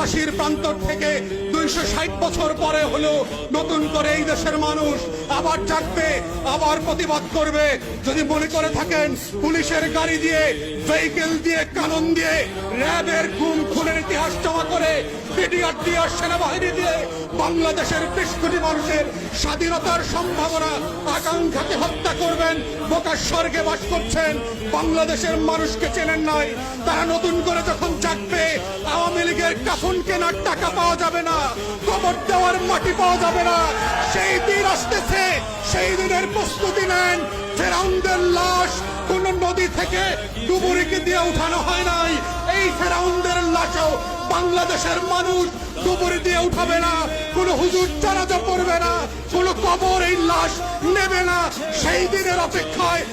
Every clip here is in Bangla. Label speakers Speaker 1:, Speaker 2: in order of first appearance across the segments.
Speaker 1: ফাঁসির প্রান্তর থেকে 260 বছর পরে হলো নতুন করে এই দেশের মানুষ আবার জাগবে, আবার প্রতিবাদ করবে। যদি মনে করে থাকেন পুলিশের গাড়ি দিয়ে, ভেহিকেল দিয়ে, কানন দিয়ে, র্যাবের গুম খুনের ইতিহাস জমা করে, বিডিআর দিয়ে, সেনাবাহিনী দিয়ে বাংলাদেশের 20 কোটি মানুষের স্বাধীনতার সম্ভাবনা আকাঙ্ক্ষাকে হত্যা করবেন, বোকার স্বর্গে বাস করছেন, বাংলাদেশের মানুষকে চেনেন নাই। তারা নতুন করে যখন জাগবে, আওয়ামী লীগের কাফন কেনার টাকা পাওয়া যাবে না, কবর দেওয়ার মাটি পাওয়া যাবে না। সেই দিন আসতেছে, সেই দিনের প্রস্তুতি নেন। ফেরাউনদের লাশ কোন নদী থেকে ডুবুরিকে দিয়ে উঠানো হয় নাই। এই ফেরাউনদের লাশও বাংলাদেশের মানুষ ডুবুরি দিয়ে উঠাবে না, কোন হুজুর জানাজা পড়বে না, কোন কবর এই লাশ নেবে না। সেই দিনের অপেক্ষায়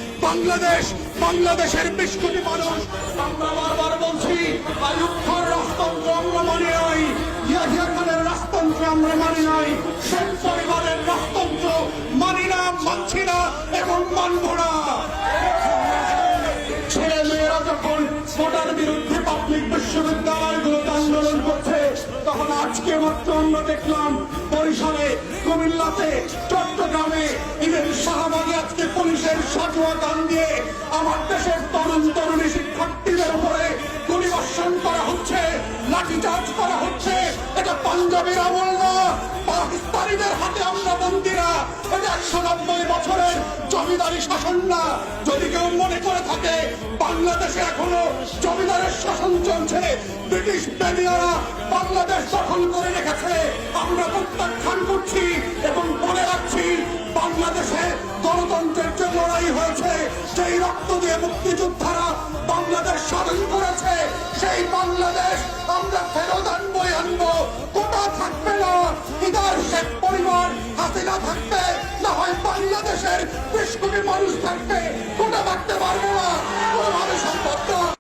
Speaker 1: বাংলাদেশের 20 কোটি মানুষ। আমরা বারবার বলছি, আইয়ুব খান রাজতন্ত্র আমরা মানি নাই, ইয়াহিয়া খানের রাজতন্ত্র আমরা মানি নাই, শেখ পরিবারের রাজতন্ত্র মানি না, মানছি না এবং মানব না। ছেলে মেয়েরা যখন ভোটার বিরুদ্ধে পাবলিক বিশ্ববিদ্যালয়গুলোতে আন্দোলন করছে, তখন আজকে মাত্র আমরা দেখলাম বরিশালে, কুমিল্লাতে, চট্টগ্রামে, ইভেন শাহবাগে আজকে পুলিশের সাজোয়া গান দিয়ে আমার দেশের তরুণ তরুণী শিক্ষার্থীদের উপরে গুলিবর্ষণ করা হচ্ছে, লাঠিচার্জ করা হচ্ছে। এটা পাঞ্জাবের আমল না, পাকিস্তানিদের হাতে আমরা বন্দীরা। এটা 190 বছরের জমিদারি শাসন না। যদি কেউ মনে করে থাকে বাংলাদেশে এখনো জমিদারের শাসন চলছে, ব্রিটিশ বেনিয়ারা বাংলাদেশ দখল করে রেখেছে, আমরা প্রত্যাখ্যান করছি এবং বলে রাখছি, বাংলাদেশে গণতন্ত্রের যে লড়াই হয়েছে, সেই রক্ত দিয়ে মুক্তিযোদ্ধারা বাংলাদেশ স্বাধীন করেছে, সেই বাংলাদেশ আমরা ফেরত আনবই আনবো। কোটা থাকবে না, ইদার শেখ পরিবার, হাসিনা থাকবে, না হয় বাংলাদেশের 20 কোটি মানুষ থাকবে।